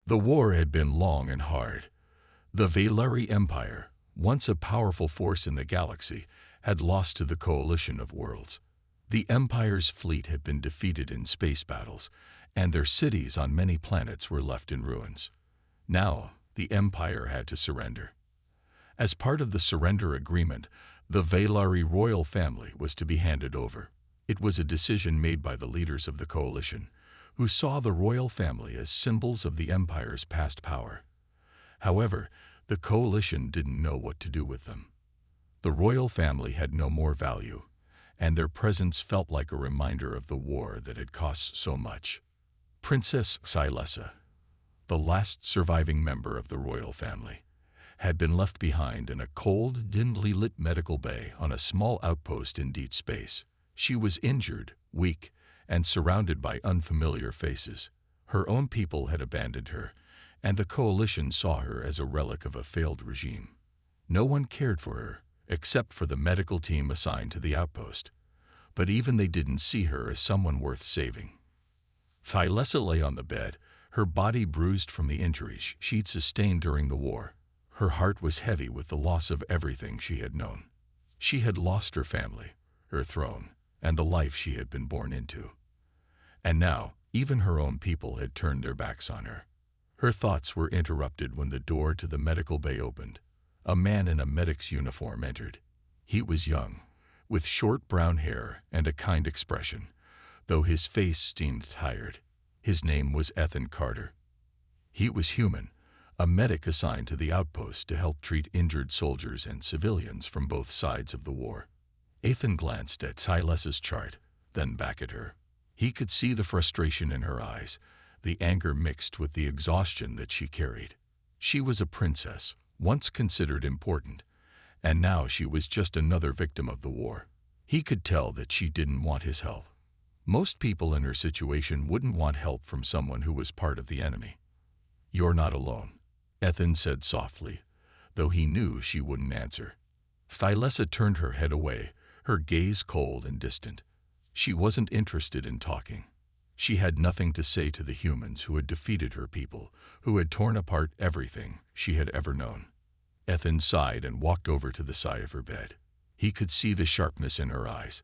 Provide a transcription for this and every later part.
The war had been long and hard. The Valari Empire, once a powerful force in the galaxy, had lost to the coalition of worlds. The Empire's fleet had been defeated in space battles, and their cities on many planets were left in ruins. Now, the Empire had to surrender. As part of the surrender agreement, the Valari royal family was to be handed over. It was a decision made by the leaders of the coalition, who saw the royal family as symbols of the Empire's past power. However, the coalition didn't know what to do with them. The royal family had no more value, and their presence felt like a reminder of the war that had cost so much. Princess Scifi, the last surviving member of the royal family, had been left behind in a cold, dimly lit medical bay on a small outpost in deep space. She was injured, weak, and surrounded by unfamiliar faces. Her own people had abandoned her, and the coalition saw her as a relic of a failed regime. No one cared for her, except for the medical team assigned to the outpost. But even they didn't see her as someone worth saving. Scifi lay on the bed, her body bruised from the injuries she'd sustained during the war. Her heart was heavy with the loss of everything she had known. She had lost her family, her throne, and the life she had been born into. And now, even her own people had turned their backs on her. Her thoughts were interrupted when the door to the medical bay opened. A man in a medic's uniform entered. He was young, with short brown hair and a kind expression, though his face seemed tired. His name was Ethan Carter. He was human, a medic assigned to the outpost to help treat injured soldiers and civilians from both sides of the war. Ethan glanced at Scifi's chart, then back at her. He could see the frustration in her eyes, the anger mixed with the exhaustion that she carried. She was a princess, once considered important, and now she was just another victim of the war. He could tell that she didn't want his help. Most people in her situation wouldn't want help from someone who was part of the enemy. "You're not alone," Ethan said softly, though he knew she wouldn't answer. Scifi turned her head away, her gaze cold and distant. She wasn't interested in talking. She had nothing to say to the humans who had defeated her people, who had torn apart everything she had ever known. Ethan sighed and walked over to the side of her bed. He could see the sharpness in her eyes,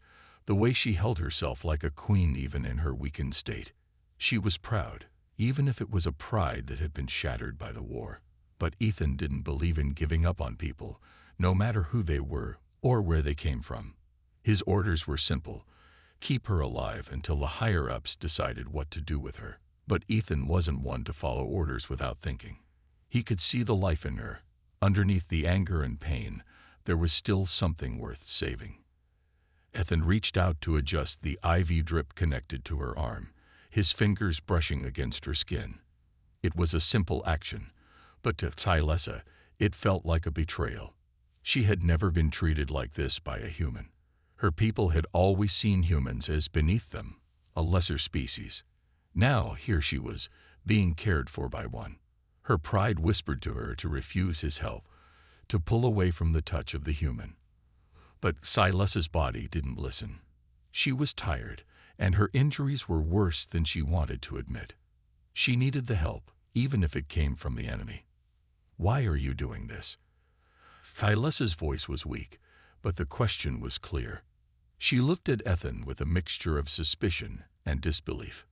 the way she held herself like a queen even in her weakened state. She was proud, even if it was a pride that had been shattered by the war. But Ethan didn't believe in giving up on people, no matter who they were or where they came from. His orders were simple: keep her alive until the higher-ups decided what to do with her. But Ethan wasn't one to follow orders without thinking. He could see the life in her. Underneath the anger and pain, there was still something worth saving. Ethan reached out to adjust the IV drip connected to her arm, his fingers brushing against her skin. It was a simple action, but to Scifi, it felt like a betrayal. She had never been treated like this by a human. Her people had always seen humans as beneath them, a lesser species. Now, here she was, being cared for by one. Her pride whispered to her to refuse his help, to pull away from the touch of the human. But Scifi's body didn't listen. She was tired, and her injuries were worse than she wanted to admit. She needed the help, even if it came from the enemy. "Why are you doing this?" Scifi's voice was weak, but the question was clear. She looked at Ethan with a mixture of suspicion and disbelief.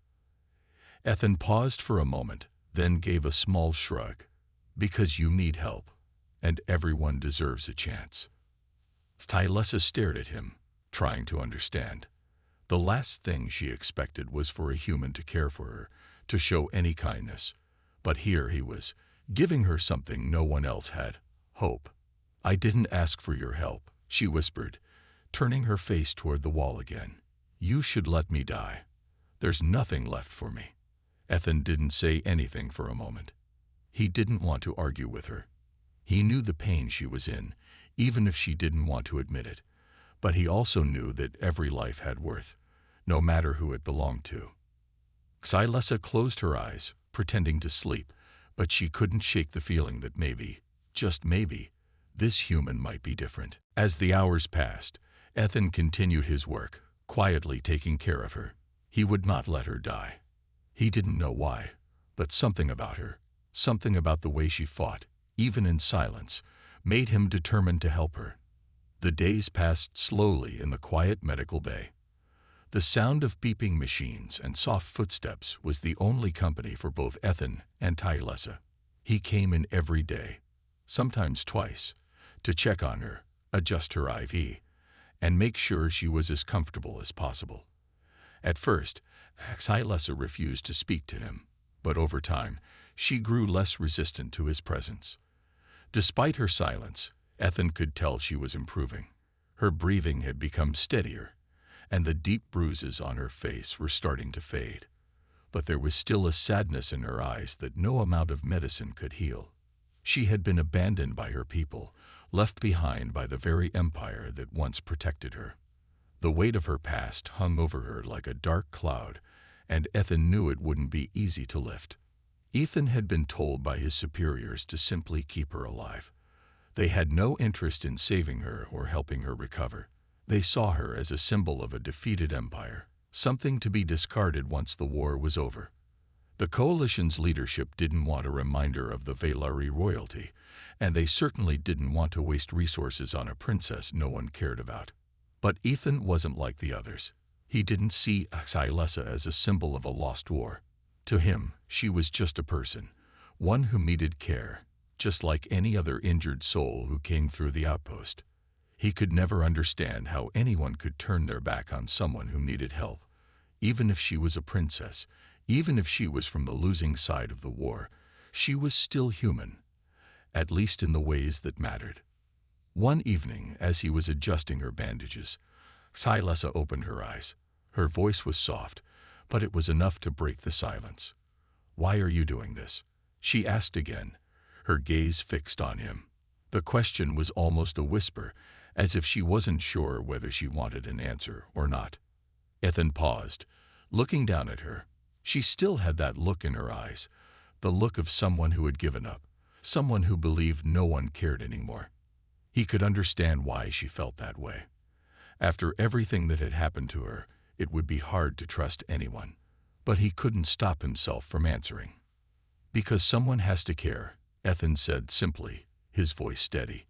Ethan paused for a moment, then gave a small shrug. "Because you need help, and everyone deserves a chance." Scifi stared at him, trying to understand. The last thing she expected was for a human to care for her, to show any kindness. But here he was, giving her something no one else had: hope. "I didn't ask for your help," she whispered, turning her face toward the wall again. "You should let me die. There's nothing left for me." Ethan didn't say anything for a moment. He didn't want to argue with her. He knew the pain she was in, even if she didn't want to admit it. But he also knew that every life had worth, no matter who it belonged to. Scifi closed her eyes, pretending to sleep, but she couldn't shake the feeling that maybe, just maybe, this human might be different. As the hours passed, Ethan continued his work, quietly taking care of her. He would not let her die. He didn't know why, but something about her, Something about the way she fought, even in silence, made him determined to help her. The days passed slowly in the quiet medical bay. The sound of beeping machines and soft footsteps was the only company for both Ethan and Tylessa. He came in every day, sometimes twice, to check on her, adjust her IV, and make sure she was as comfortable as possible. At first, Tylessa refused to speak to him, but over time, she grew less resistant to his presence. Despite her silence, Ethan could tell she was improving. Her breathing had become steadier, and the deep bruises on her face were starting to fade. But there was still a sadness in her eyes that no amount of medicine could heal. She had been abandoned by her people, left behind by the very empire that once protected her. The weight of her past hung over her like a dark cloud, and Ethan knew it wouldn't be easy to lift. Ethan had been told by his superiors to simply keep her alive. They had no interest in saving her or helping her recover. They saw her as a symbol of a defeated empire, something to be discarded once the war was over. The coalition's leadership didn't want a reminder of the Velari royalty, and they certainly didn't want to waste resources on a princess no one cared about. But Ethan wasn't like the others. He didn't see Tylessa as a symbol of a lost war. To him, she was just a person, one who needed care, just like any other injured soul who came through the outpost. He could never understand how anyone could turn their back on someone who needed help. Even if she was a princess, even if she was from the losing side of the war, she was still human, at least in the ways that mattered. One evening, as he was adjusting her bandages, Tylessa opened her eyes. Her voice was soft, but it was enough to break the silence. "Why are you doing this?" she asked again, her gaze fixed on him. The question was almost a whisper, as if she wasn't sure whether she wanted an answer or not. Ethan paused, looking down at her. She still had that look in her eyes, the look of someone who had given up, someone who believed no one cared anymore. He could understand why she felt that way. After everything that had happened to her, it would be hard to trust anyone. But he couldn't stop himself from answering. "Because someone has to care," Ethan said simply, his voice steady.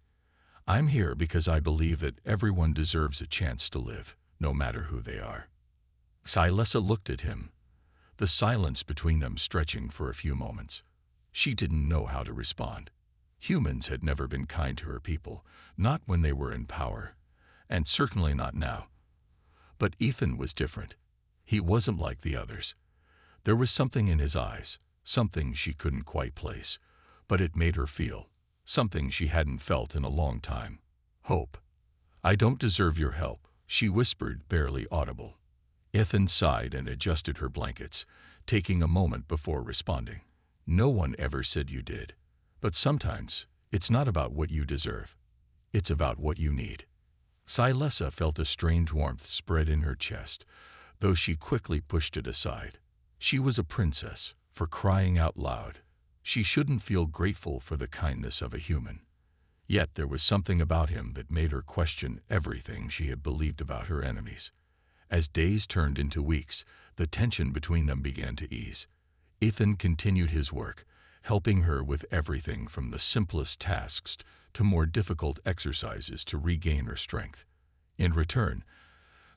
"I'm here because I believe that everyone deserves a chance to live, no matter who they are." Tylessa looked at him, the silence between them stretching for a few moments. She didn't know how to respond. Humans had never been kind to her people, not when they were in power, and certainly not now. But Ethan was different. He wasn't like the others. There was something in his eyes, something she couldn't quite place, but it made her feel, something she hadn't felt in a long time. Hope. "I don't deserve your help," she whispered, barely audible. Ethan sighed and adjusted her blankets, taking a moment before responding. "No one ever said you did. But sometimes, it's not about what you deserve. It's about what you need." Tylessa felt a strange warmth spread in her chest, though she quickly pushed it aside. She was a princess, for crying out loud. She shouldn't feel grateful for the kindness of a human. Yet there was something about him that made her question everything she had believed about her enemies. As days turned into weeks, the tension between them began to ease. Ethan continued his work, helping her with everything from the simplest tasks to more difficult exercises to regain her strength. In return,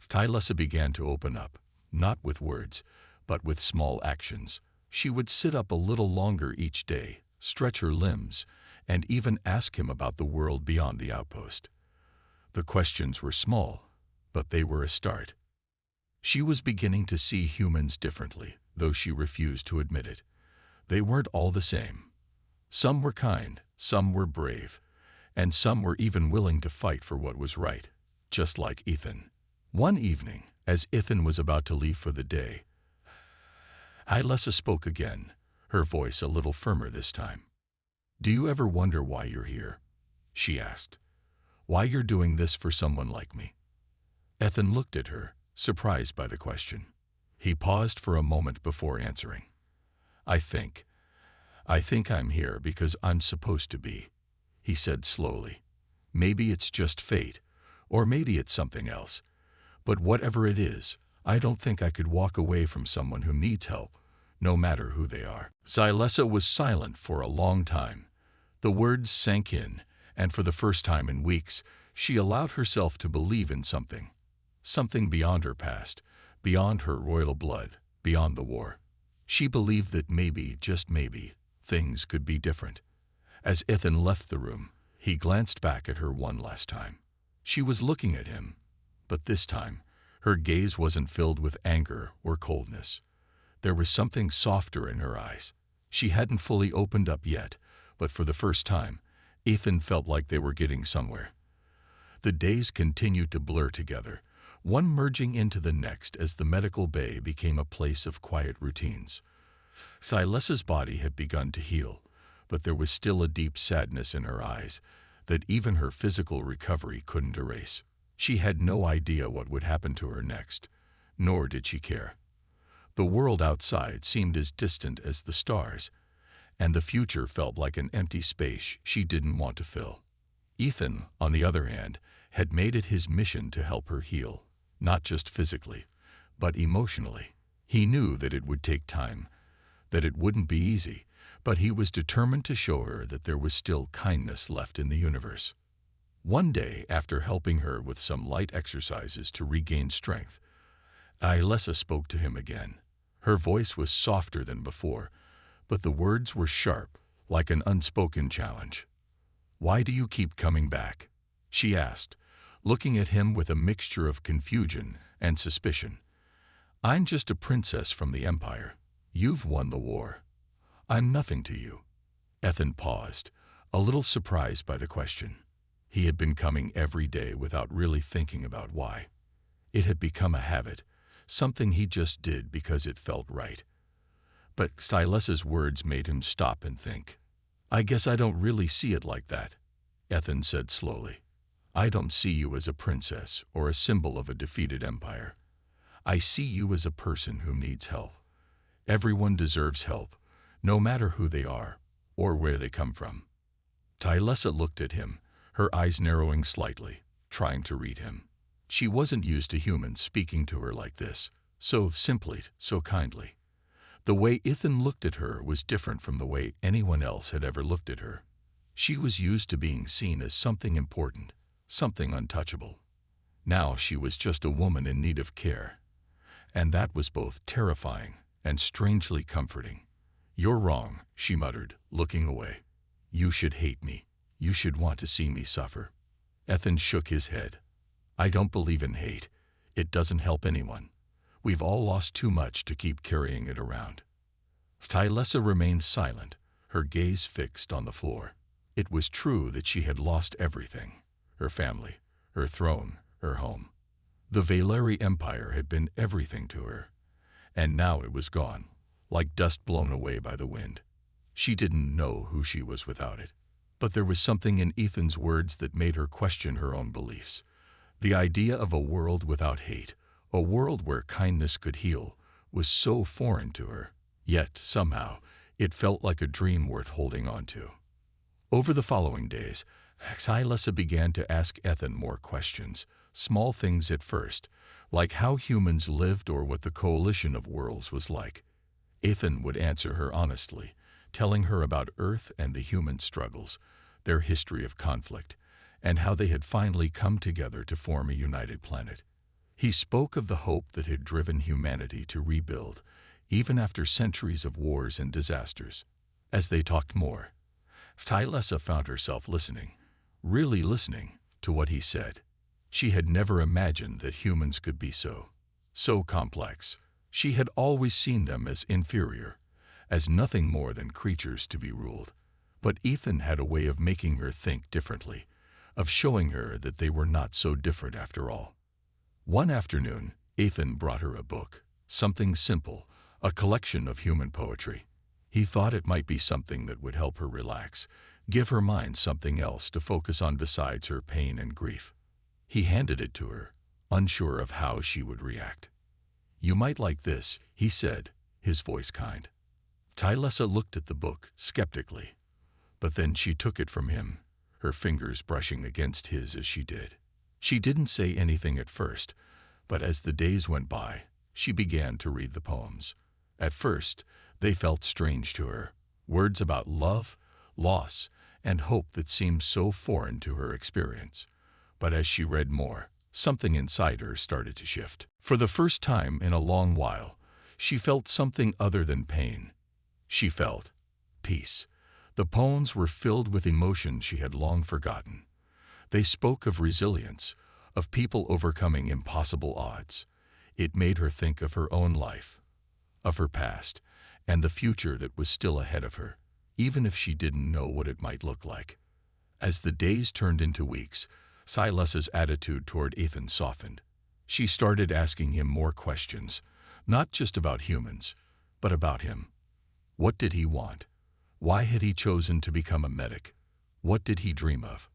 Tylessa began to open up, not with words, but with small actions. She would sit up a little longer each day, stretch her limbs, and even ask him about the world beyond the outpost. The questions were small, but they were a start. She was beginning to see humans differently, though she refused to admit it. They weren't all the same. Some were kind, some were brave, and some were even willing to fight for what was right, just like Ethan. One evening, as Ethan was about to leave for the day, Tylessa spoke again, her voice a little firmer this time. "Do you ever wonder why you're here?" she asked. "Why you're doing this for someone like me?" Ethan looked at her, surprised by the question. He paused for a moment before answering. I think I'm here because I'm supposed to be," he said slowly. "Maybe it's just fate, or maybe it's something else. But whatever it is, I don't think I could walk away from someone who needs help, no matter who they are. Silas was silent for a long time. The words sank in, and for the first time in weeks, she allowed herself to believe in something. Something beyond her past, beyond her royal blood, beyond the war. She believed that maybe, just maybe, things could be different. As Ethan left the room, he glanced back at her one last time. She was looking at him, but this time, her gaze wasn't filled with anger or coldness. There was something softer in her eyes. She hadn't fully opened up yet, but for the first time, Ethan felt like they were getting somewhere. The days continued to blur together, one merging into the next as the medical bay became a place of quiet routines. Silas's body had begun to heal, but there was still a deep sadness in her eyes that even her physical recovery couldn't erase. She had no idea what would happen to her next, nor did she care. The world outside seemed as distant as the stars, and the future felt like an empty space she didn't want to fill. Ethan, on the other hand, had made it his mission to help her heal, not just physically, but emotionally. He knew that it would take time, that it wouldn't be easy, but he was determined to show her that there was still kindness left in the universe. One day, after helping her with some light exercises to regain strength, Ailessa spoke to him again. Her voice was softer than before, but the words were sharp, like an unspoken challenge. "Why do you keep coming back?" she asked, looking at him with a mixture of confusion and suspicion. "I'm just a princess from the Empire. You've won the war. I'm nothing to you." Ethan paused, a little surprised by the question. He had been coming every day without really thinking about why. It had become a habit, something he just did because it felt right. But Silas's words made him stop and think. "I guess I don't really see it like that," Ethan said slowly. "I don't see you as a princess or a symbol of a defeated empire. I see you as a person who needs help. Everyone deserves help, no matter who they are or where they come from." Tylessa looked at him, her eyes narrowing slightly, trying to read him. She wasn't used to humans speaking to her like this, so simply, so kindly. The way Ethan looked at her was different from the way anyone else had ever looked at her. She was used to being seen as something important, something untouchable. Now she was just a woman in need of care. And that was both terrifying and strangely comforting. "You're wrong," she muttered, looking away. "You should hate me. You should want to see me suffer." Ethan shook his head. "I don't believe in hate. It doesn't help anyone. We've all lost too much to keep carrying it around." Tylessa remained silent, her gaze fixed on the floor. It was true that she had lost everything: her family, her throne, her home. The Valeri Empire had been everything to her, and now it was gone, like dust blown away by the wind. She didn't know who she was without it. But there was something in Ethan's words that made her question her own beliefs. The idea of a world without hate, a world where kindness could heal, was so foreign to her. Yet, somehow, it felt like a dream worth holding on to. Over the following days, Silessa began to ask Ethan more questions, small things at first, like how humans lived or what the coalition of worlds was like. Ethan would answer her honestly, telling her about Earth and the human struggles, their history of conflict, and how they had finally come together to form a united planet. He spoke of the hope that had driven humanity to rebuild, even after centuries of wars and disasters. As they talked more, Tylessa found herself listening, really listening, to what he said. She had never imagined that humans could be so complex. She had always seen them as inferior, as nothing more than creatures to be ruled. But Ethan had a way of making her think differently, of showing her that they were not so different after all. One afternoon, Ethan brought her a book, something simple, a collection of human poetry. He thought it might be something that would help her relax, give her mind something else to focus on besides her pain and grief. He handed it to her, unsure of how she would react. "You might like this," he said, his voice kind. Tylessa looked at the book skeptically, but then she took it from him, her fingers brushing against his as she did. She didn't say anything at first, but as the days went by, she began to read the poems. At first, They felt strange to her, words about love, loss, and hope that seemed so foreign to her experience. But as she read more, something inside her started to shift. For the first time in a long while, she felt something other than pain. She felt peace. The poems were filled with emotions she had long forgotten. They spoke of resilience, of people overcoming impossible odds. It made her think of her own life, of her past, and the future that was still ahead of her, even if she didn't know what it might look like. As the days turned into weeks, Silas's attitude toward Ethan softened. She started asking him more questions, not just about humans, but about him. What did he want? Why had he chosen to become a medic? What did he dream of?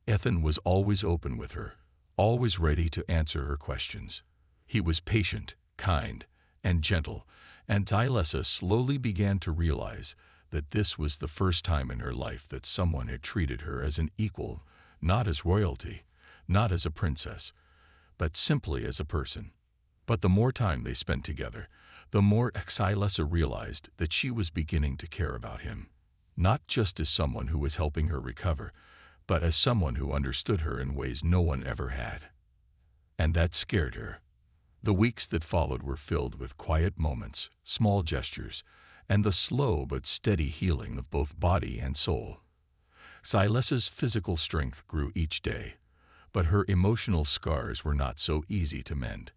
Ethan was always open with her, always ready to answer her questions. He was patient, kind, and gentle, and Tylessa slowly began to realize that this was the first time in her life that someone had treated her as an equal, not as royalty, not as a princess, but simply as a person. But the more time they spent together, the more Tylessa realized that she was beginning to care about him, not just as someone who was helping her recover, but as someone who understood her in ways no one ever had. And that scared her. The weeks that followed were filled with quiet moments, small gestures, and the slow but steady healing of both body and soul. Tylessa's physical strength grew each day, but her emotional scars were not so easy to mend.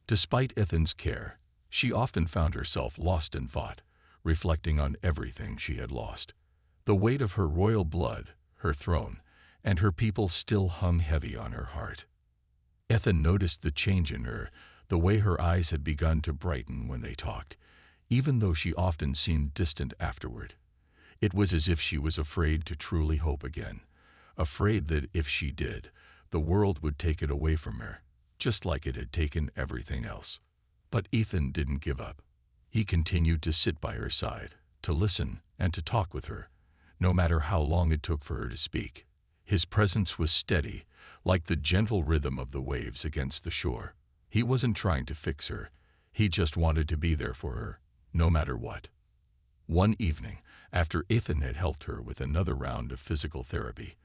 Despite Ethan's care, she often found herself lost in thought, reflecting on everything she had lost. The weight of her royal blood, her throne, and her people still hung heavy on her heart. Ethan noticed the change in her, the way her eyes had begun to brighten when they talked, even though she often seemed distant afterward. It was as if she was afraid to truly hope again, afraid that if she did, the world would take it away from her, just like it had taken everything else. But Ethan didn't give up. He continued to sit by her side, to listen and to talk with her, no matter how long it took for her to speak. His presence was steady, like the gentle rhythm of the waves against the shore. He wasn't trying to fix her. He just wanted to be there for her, no matter what. One evening, after Ethan had helped her with another round of physical therapy,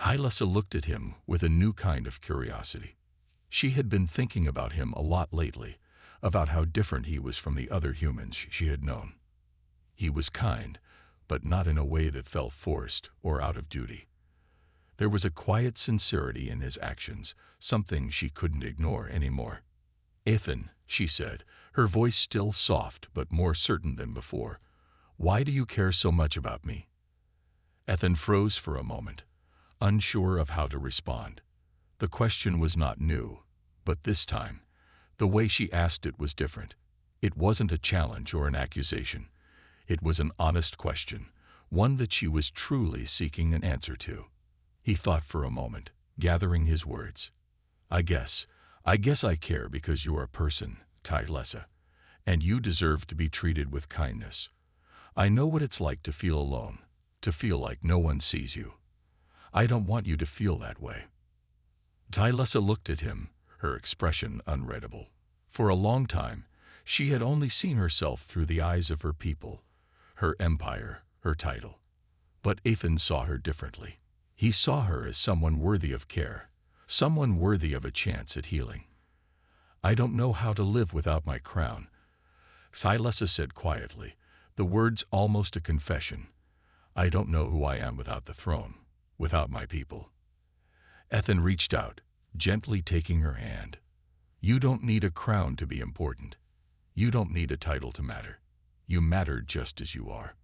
Tylessa looked at him with a new kind of curiosity. She had been thinking about him a lot lately, about how different he was from the other humans she had known. He was kind, but not in a way that felt forced or out of duty. There was a quiet sincerity in his actions, something she couldn't ignore anymore. "Ethan," she said, her voice still soft but more certain than before, "why do you care so much about me?" Ethan froze for a moment, unsure of how to respond. The question was not new, but this time, the way she asked it was different. It wasn't a challenge or an accusation. It was an honest question, one that she was truly seeking an answer to. He thought for a moment, gathering his words. I guess I care because you're a person, Tylessa, and you deserve to be treated with kindness. I know what it's like to feel alone, to feel like no one sees you. I don't want you to feel that way." Tylessa looked at him, her expression unreadable. For a long time, she had only seen herself through the eyes of her people, her empire, her title. But Ethan saw her differently. He saw her as someone worthy of care, someone worthy of a chance at healing. "I don't know how to live without my crown," Tylessa said quietly, the words almost a confession. "I don't know who I am without the throne, without my people." Ethan reached out, gently taking her hand. "You don't need a crown to be important. You don't need a title to matter. You matter just as you are."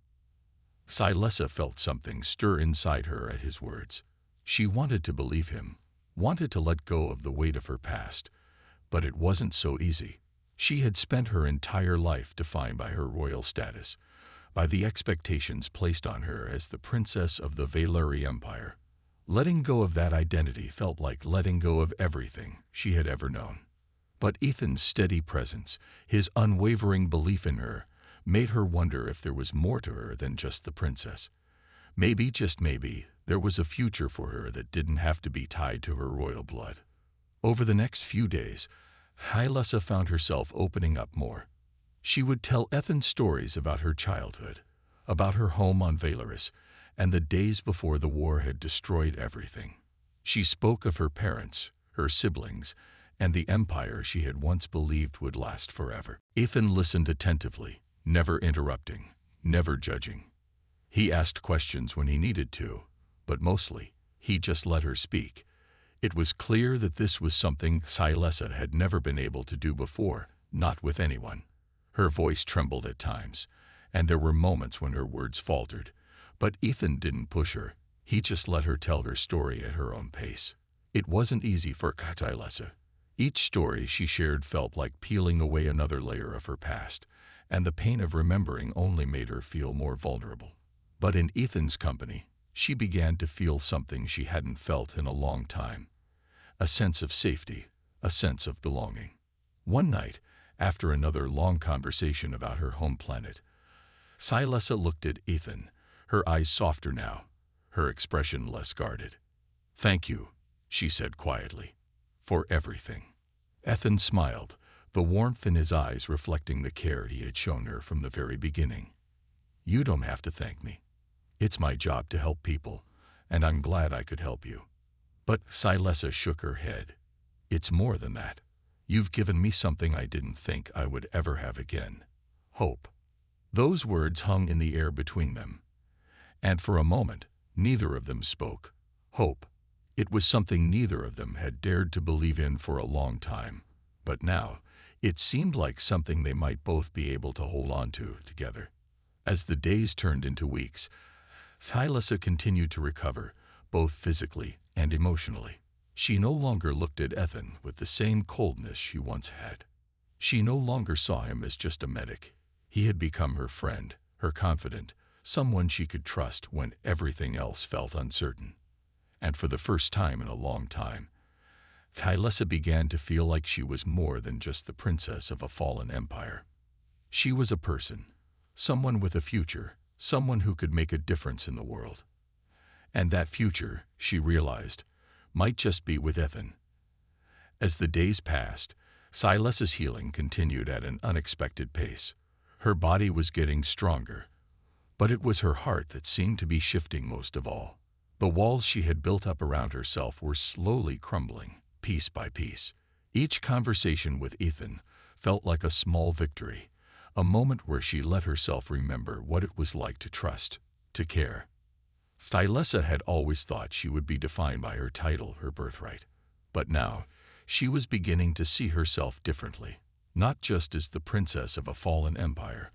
Tylessa felt something stir inside her at his words. She wanted to believe him, wanted to let go of the weight of her past, but it wasn't so easy. She had spent her entire life defined by her royal status, by the expectations placed on her as the princess of the Valerii Empire. Letting go of that identity felt like letting go of everything she had ever known. But Ethan's steady presence, his unwavering belief in her, made her wonder if there was more to her than just the princess. Maybe, just maybe, there was a future for her that didn't have to be tied to her royal blood. Over the next few days, Tylessa found herself opening up more. She would tell Ethan stories about her childhood, about her home on Valoris, and the days before the war had destroyed everything. She spoke of her parents, her siblings, and the empire she had once believed would last forever. Ethan listened attentively, never interrupting, never judging. He asked questions when he needed to, but mostly, he just let her speak. It was clear that this was something Scifi had never been able to do before, not with anyone. Her voice trembled at times, and there were moments when her words faltered. But Ethan didn't push her. He just let her tell her story at her own pace. It wasn't easy for Scifi. Each story she shared felt like peeling away another layer of her past, and the pain of remembering only made her feel more vulnerable. But in Ethan's company, she began to feel something she hadn't felt in a long time. A sense of safety, a sense of belonging. One night, after another long conversation about her home planet, Scifi looked at Ethan, her eyes softer now, her expression less guarded. "Thank you," she said quietly, "for everything." Ethan smiled, the warmth in his eyes reflecting the care he had shown her from the very beginning. "You don't have to thank me. It's my job to help people, and I'm glad I could help you." But Scifi shook her head. "It's more than that. You've given me something I didn't think I would ever have again. Hope." Those words hung in the air between them, and for a moment, neither of them spoke. Hope. It was something neither of them had dared to believe in for a long time, but now, it seemed like something they might both be able to hold on to together. As the days turned into weeks, Scifi continued to recover, both physically and emotionally. She no longer looked at Ethan with the same coldness she once had. She no longer saw him as just a medic. He had become her friend, her confidant, someone she could trust when everything else felt uncertain. And for the first time in a long time, Scifi began to feel like she was more than just the princess of a fallen empire. She was a person, someone with a future, someone who could make a difference in the world. And that future, she realized, might just be with Ethan. As the days passed, Scifi's healing continued at an unexpected pace. Her body was getting stronger, but it was her heart that seemed to be shifting most of all. The walls she had built up around herself were slowly crumbling, piece by piece. Each conversation with Ethan felt like a small victory, a moment where she let herself remember what it was like to trust, to care. Scifi had always thought she would be defined by her title, her birthright. But now, she was beginning to see herself differently, not just as the princess of a fallen empire,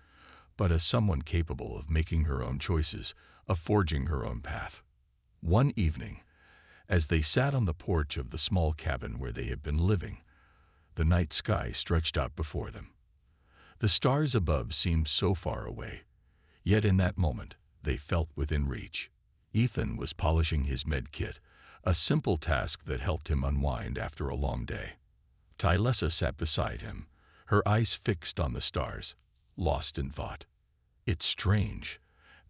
but as someone capable of making her own choices, of forging her own path. One evening, as they sat on the porch of the small cabin where they had been living, the night sky stretched out before them. The stars above seemed so far away, yet in that moment, they felt within reach. Ethan was polishing his med kit, a simple task that helped him unwind after a long day. Scifi sat beside him, her eyes fixed on the stars, lost in thought. "It's strange,"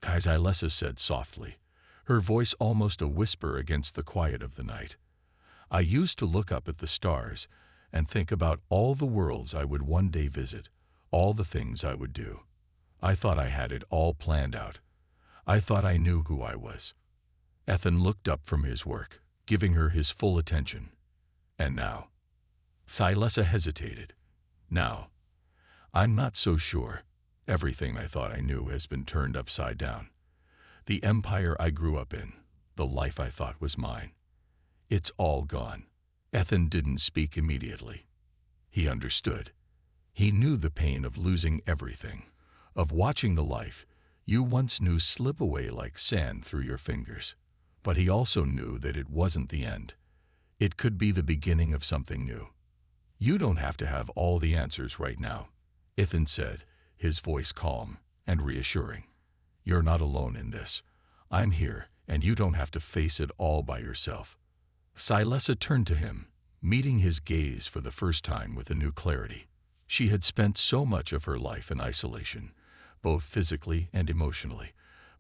Scifi said softly, her voice almost a whisper against the quiet of the night. "I used to look up at the stars and think about all the worlds I would one day visit, all the things I would do. I thought I had it all planned out. I thought I knew who I was." Ethan looked up from his work, giving her his full attention. "And now?" Scifi hesitated. "Now? I'm not so sure. Everything I thought I knew has been turned upside down. The empire I grew up in, the life I thought was mine. It's all gone." Ethan didn't speak immediately. He understood. He knew the pain of losing everything, of watching the life you once knew slip away like sand through your fingers. But he also knew that it wasn't the end. It could be the beginning of something new. "You don't have to have all the answers right now," Ethan said, his voice calm and reassuring. "You're not alone in this. I'm here, and you don't have to face it all by yourself." Scifi turned to him, meeting his gaze for the first time with a new clarity. She had spent so much of her life in isolation, both physically and emotionally,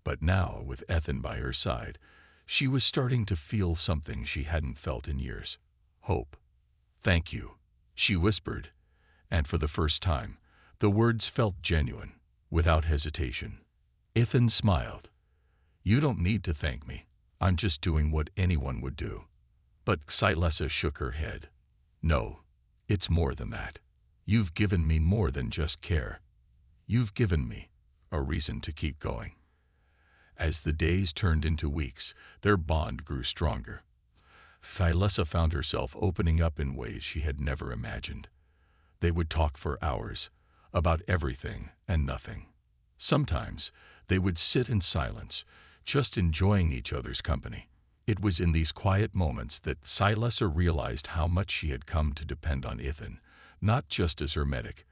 but now, with Ethan by her side, she was starting to feel something she hadn't felt in years. Hope. "Thank you," she whispered, and for the first time, The words felt genuine, without hesitation. Ethan smiled. "You don't need to thank me. I'm just doing what anyone would do." But Xylessa shook her head. "No, it's more than that. You've given me more than just care. You've given me a reason to keep going." As the days turned into weeks, their bond grew stronger. Xylessa found herself opening up in ways she had never imagined. They would talk for hours, about everything and nothing. Sometimes they would sit in silence, just enjoying each other's company. It was in these quiet moments that Xylessa realized how much she had come to depend on Ethan, not just as her medic,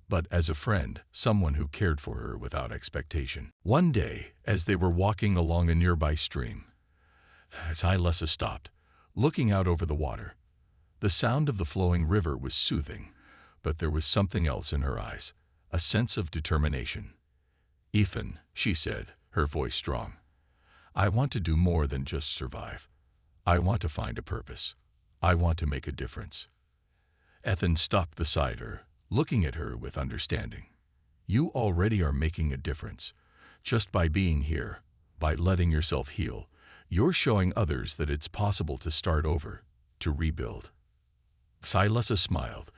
but as a friend, someone who cared for her without expectation. One day, as they were walking along a nearby stream, Xylessa stopped, looking out over the water. The sound of the flowing river was soothing, but there was something else in her eyes, a sense of determination. "Ethan," she said, her voice strong, "I want to do more than just survive. I want to find a purpose. I want to make a difference." Ethan stopped beside her, looking at her with understanding. "You already are making a difference. Just by being here, by letting yourself heal, you're showing others that it's possible to start over, to rebuild." Xylessa smiled,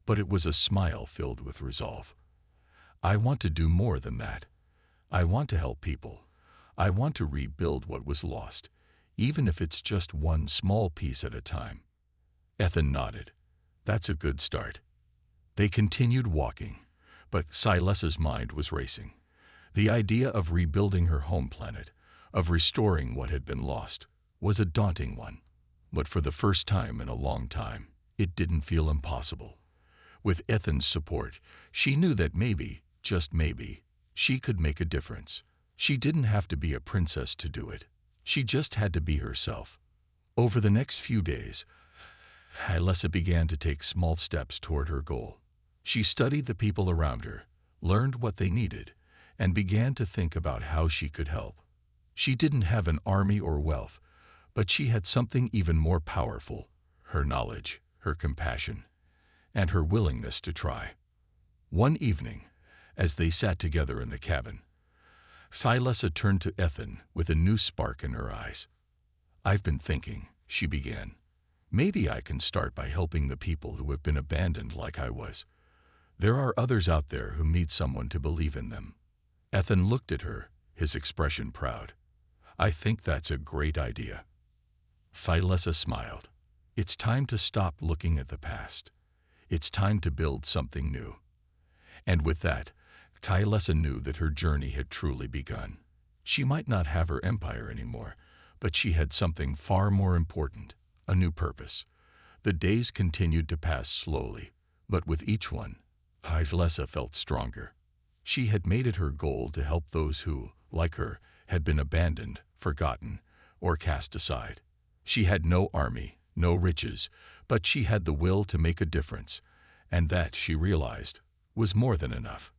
but it was a smile filled with resolve. "I want to do more than that. I want to help people. I want to rebuild what was lost, even if it's just one small piece at a time." Ethan nodded. "That's a good start." They continued walking, but Xylessa's mind was racing. The idea of rebuilding her home planet, of restoring what had been lost, was a daunting one. But for the first time in a long time, it didn't feel impossible. With Ethan's support, she knew that maybe, just maybe, she could make a difference. She didn't have to be a princess to do it. She just had to be herself. Over the next few days, Xylessa began to take small steps toward her goal. She studied the people around her, learned what they needed, and began to think about how she could help. She didn't have an army or wealth, but she had something even more powerful: her knowledge, her compassion, and her willingness to try. One evening, as they sat together in the cabin, Xylessa turned to Ethan with a new spark in her eyes. "I've been thinking," she began. "Maybe I can start by helping the people who have been abandoned like I was. There are others out there who need someone to believe in them." Ethan looked at her, his expression proud. "I think that's a great idea." Xylessa smiled. "It's time to stop looking at the past. It's time to build something new." And with that, Xylessa knew that her journey had truly begun. She might not have her empire anymore, but she had something far more important: a new purpose. The days continued to pass slowly, but with each one, Xylessa felt stronger. She had made it her goal to help those who, like her, had been abandoned, forgotten, or cast aside. She had no army, no riches, but she had the will to make a difference, and that, she realized, was more than enough.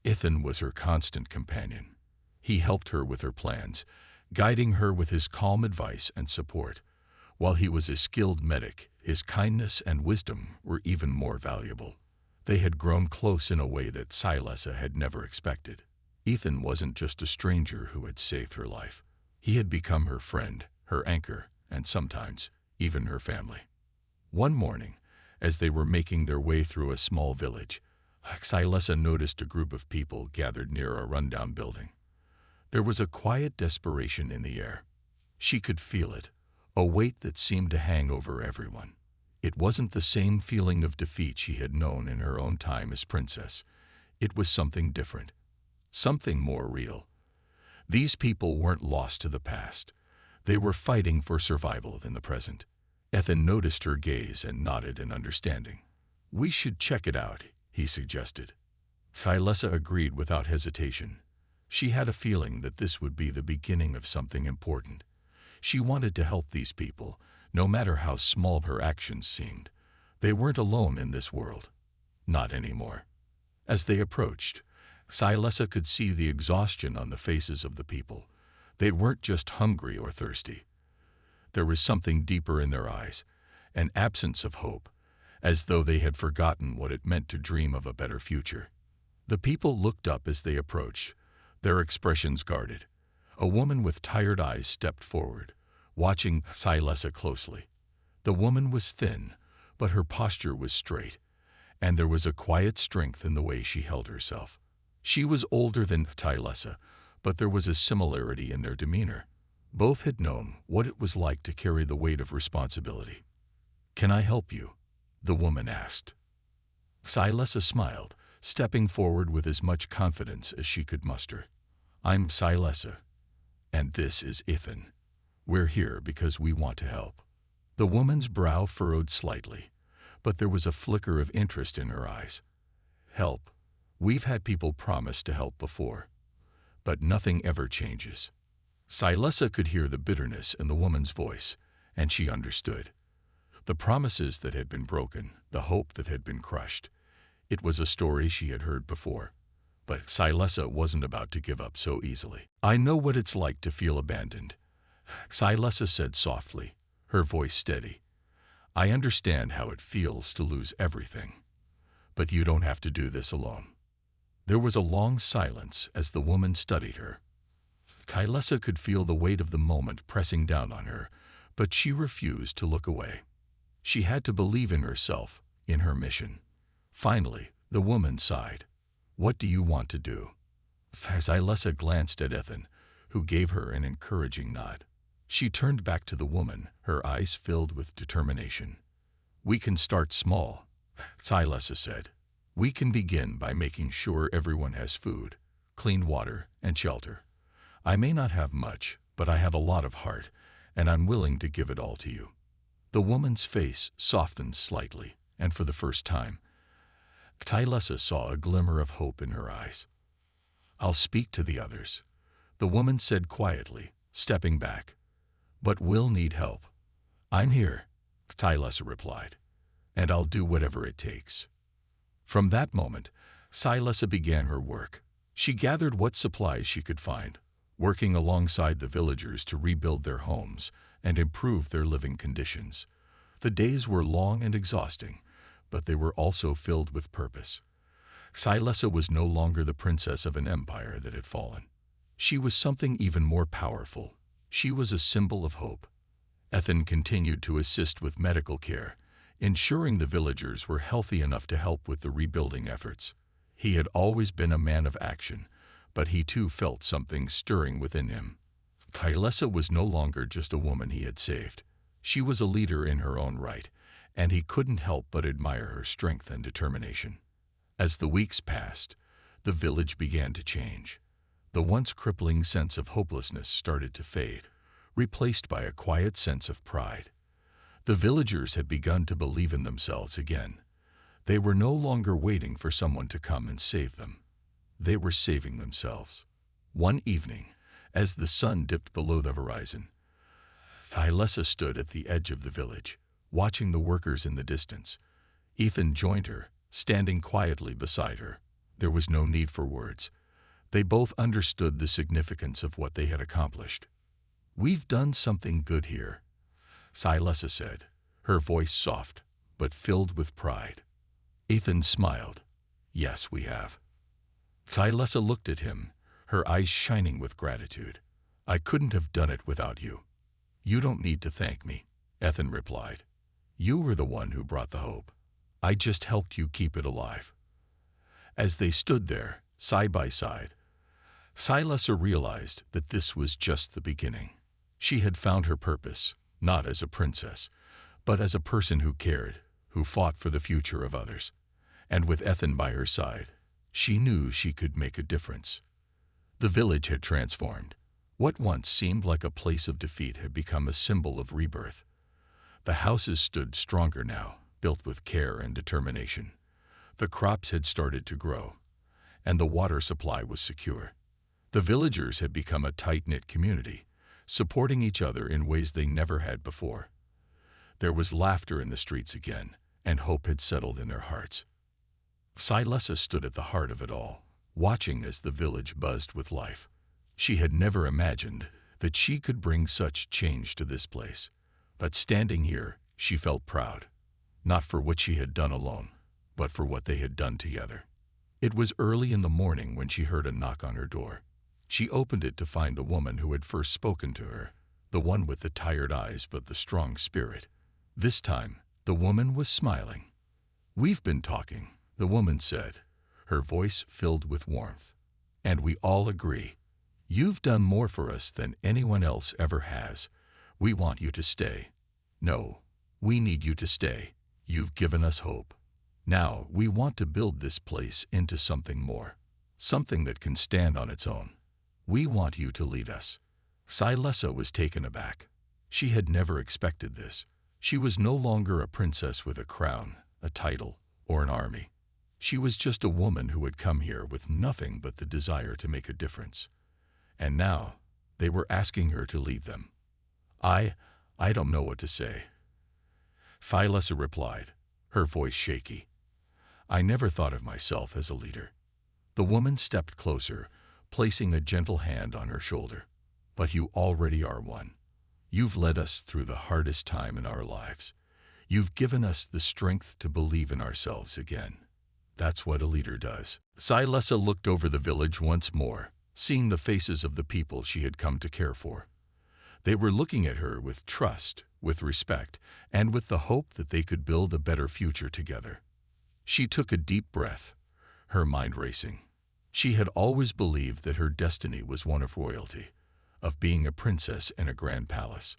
Ethan was her constant companion. He helped her with her plans, guiding her with his calm advice and support. While he was a skilled medic, his kindness and wisdom were even more valuable. They had grown close in a way that Xylessa had never expected. Ethan wasn't just a stranger who had saved her life. He had become her friend, her anchor, and sometimes even her family. One morning, as they were making their way through a small village, Xylessa noticed a group of people gathered near a rundown building. There was a quiet desperation in the air. She could feel it, a weight that seemed to hang over everyone. It wasn't the same feeling of defeat she had known in her own time as princess. It was something different, something more real. These people weren't lost to the past. They were fighting for survival in the present. Ethan noticed her gaze and nodded in understanding. "We should check it out," he suggested. Xylessa agreed without hesitation. She had a feeling that this would be the beginning of something important. She wanted to help these people, no matter how small her actions seemed. They weren't alone in this world. Not anymore. As they approached, Xylessa could see the exhaustion on the faces of the people. They weren't just hungry or thirsty. There was something deeper in their eyes, an absence of hope, as though they had forgotten what it meant to dream of a better future. The people looked up as they approached, their expressions guarded. A woman with tired eyes stepped forward, watching Scifi closely. The woman was thin, but her posture was straight, and there was a quiet strength in the way she held herself. She was older than Scifi, but there was a similarity in their demeanor. Both had known what it was like to carry the weight of responsibility. "Can I help you?" the woman asked. Scifi smiled, stepping forward with as much confidence as she could muster. "I'm Scifi, and this is Ethan. We're here because we want to help." The woman's brow furrowed slightly, but there was a flicker of interest in her eyes. "Help. We've had people promise to help before, but nothing ever changes." Scifi could hear the bitterness in the woman's voice, and she understood. The promises that had been broken, the hope that had been crushed. It was a story she had heard before, but Scifi wasn't about to give up so easily. "I know what it's like to feel abandoned," Scifi said softly, her voice steady. "I understand how it feels to lose everything, but you don't have to do this alone." There was a long silence as the woman studied her. Scifi could feel the weight of the moment pressing down on her, but she refused to look away. She had to believe in herself, in her mission. Finally, the woman sighed. "What do you want to do?" Scifi glanced at Ethan, who gave her an encouraging nod. She turned back to the woman, her eyes filled with determination. "We can start small," Scifi said. "We can begin by making sure everyone has food, clean water, and shelter. I may not have much, but I have a lot of heart, and I'm willing to give it all to you." The woman's face softened slightly, and for the first time, Scifi saw a glimmer of hope in her eyes. "I'll speak to the others," the woman said quietly, stepping back. "But we'll need help." "I'm here," Scifi replied, "and I'll do whatever it takes." From that moment, Scifi began her work. She gathered what supplies she could find, working alongside the villagers to rebuild their homes and improve their living conditions. The days were long and exhausting, but they were also filled with purpose. Scifi was no longer the princess of an empire that had fallen. She was something even more powerful. She was a symbol of hope. Ethan continued to assist with medical care, ensuring the villagers were healthy enough to help with the rebuilding efforts. He had always been a man of action, but he too felt something stirring within him. Scifi was no longer just a woman he had saved. She was a leader in her own right, and he couldn't help but admire her strength and determination. As the weeks passed, the village began to change. The once crippling sense of hopelessness started to fade, replaced by a quiet sense of pride. The villagers had begun to believe in themselves again. They were no longer waiting for someone to come and save them. They were saving themselves. One evening, as the sun dipped below the horizon, Scifi stood at the edge of the village, watching the workers in the distance. Ethan joined her, standing quietly beside her. There was no need for words. They both understood the significance of what they had accomplished. "We've done something good here," Scifi said, her voice soft, but filled with pride. Ethan smiled. "Yes, we have." Scifi looked at him, her eyes shining with gratitude. "I couldn't have done it without you." "You don't need to thank me," Ethan replied. "You were the one who brought the hope. I just helped you keep it alive." As they stood there, side by side, Scifi realized that this was just the beginning. She had found her purpose, not as a princess, but as a person who cared, who fought for the future of others. And with Ethan by her side, she knew she could make a difference. The village had transformed. What once seemed like a place of defeat had become a symbol of rebirth. The houses stood stronger now, built with care and determination. The crops had started to grow, and the water supply was secure. The villagers had become a tight-knit community, supporting each other in ways they never had before. There was laughter in the streets again, and hope had settled in their hearts. Scifi stood at the heart of it all, watching as the village buzzed with life. She had never imagined that she could bring such change to this place. But standing here, she felt proud, not for what she had done alone, but for what they had done together. It was early in the morning when she heard a knock on her door. She opened it to find the woman who had first spoken to her, the one with the tired eyes but the strong spirit. This time, the woman was smiling. "We've been talking," the woman said, her voice filled with warmth. "And we all agree. You've done more for us than anyone else ever has. We want you to stay. No, we need you to stay. You've given us hope. Now we want to build this place into something more, something that can stand on its own. We want you to lead us." Scifi was taken aback. She had never expected this. She was no longer a princess with a crown, a title, or an army. She was just a woman who had come here with nothing but the desire to make a difference. And now, they were asking her to lead them. I don't know what to say," Scifi replied, her voice shaky. "I never thought of myself as a leader." The woman stepped closer, placing a gentle hand on her shoulder. "But you already are one. You've led us through the hardest time in our lives. You've given us the strength to believe in ourselves again. That's what a leader does." Scifi looked over the village once more, seeing the faces of the people she had come to care for. They were looking at her with trust, with respect, and with the hope that they could build a better future together. She took a deep breath, her mind racing. She had always believed that her destiny was one of royalty, of being a princess in a grand palace.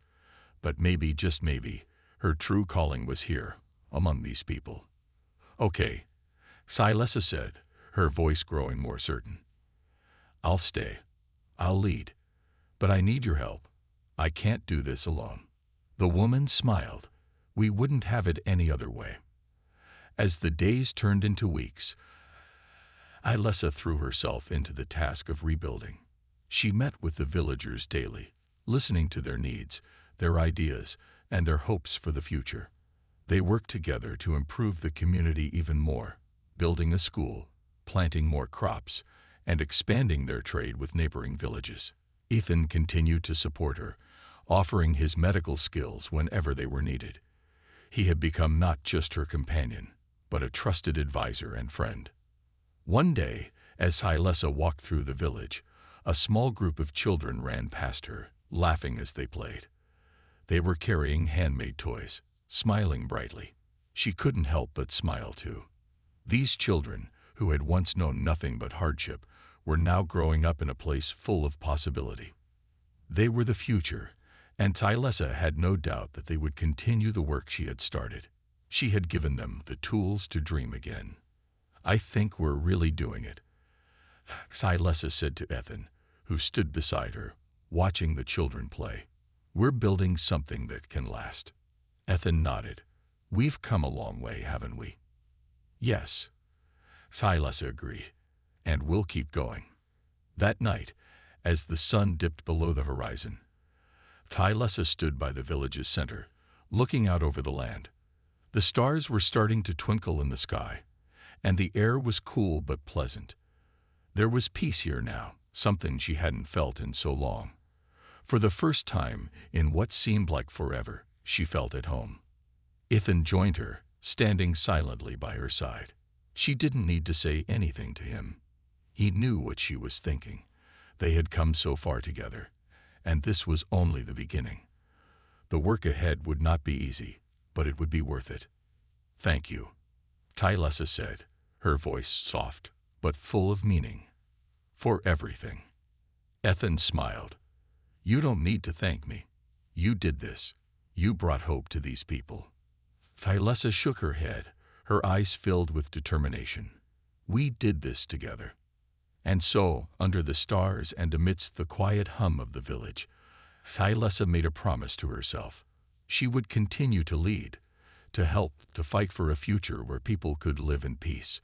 But maybe, just maybe, her true calling was here, among these people. "Okay," Scifi said, her voice growing more certain. "I'll stay. I'll lead. But I need your help. I can't do this alone." The woman smiled. "We wouldn't have it any other way." As the days turned into weeks, Scifi threw herself into the task of rebuilding. She met with the villagers daily, listening to their needs, their ideas, and their hopes for the future. They worked together to improve the community even more, building a school, planting more crops, and expanding their trade with neighboring villages. Ethan continued to support her, offering his medical skills whenever they were needed. He had become not just her companion, but a trusted advisor and friend. One day, as Scifi walked through the village, a small group of children ran past her, laughing as they played. They were carrying handmade toys, smiling brightly. She couldn't help but smile too. These children, who had once known nothing but hardship, were now growing up in a place full of possibility. They were the future, and Scifi had no doubt that they would continue the work she had started. She had given them the tools to dream again. "I think we're really doing it," Scifi said to Ethan, who stood beside her, watching the children play. "We're building something that can last." Ethan nodded. "We've come a long way, haven't we?" "Yes," Scifi agreed, "and we'll keep going." That night, as the sun dipped below the horizon, Scifi stood by the village's center, looking out over the land. The stars were starting to twinkle in the sky, and the air was cool but pleasant. There was peace here now, something she hadn't felt in so long. For the first time in what seemed like forever, she felt at home. Ethan joined her, standing silently by her side. She didn't need to say anything to him. He knew what she was thinking. They had come so far together, and this was only the beginning. The work ahead would not be easy, but it would be worth it. "Thank you," Scifi said, her voice soft, but full of meaning. "For everything." Ethan smiled. "You don't need to thank me. You did this. You brought hope to these people." Scifi shook her head, her eyes filled with determination. "We did this together." And so, under the stars and amidst the quiet hum of the village, Scifi made a promise to herself. She would continue to lead, to help, to fight for a future where people could live in peace.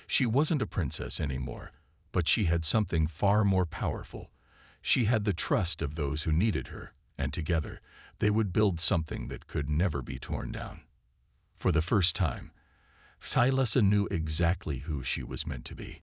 She wasn't a princess anymore, but she had something far more powerful. She had the trust of those who needed her, and together they would build something that could never be torn down. For the first time, Scifi knew exactly who she was meant to be.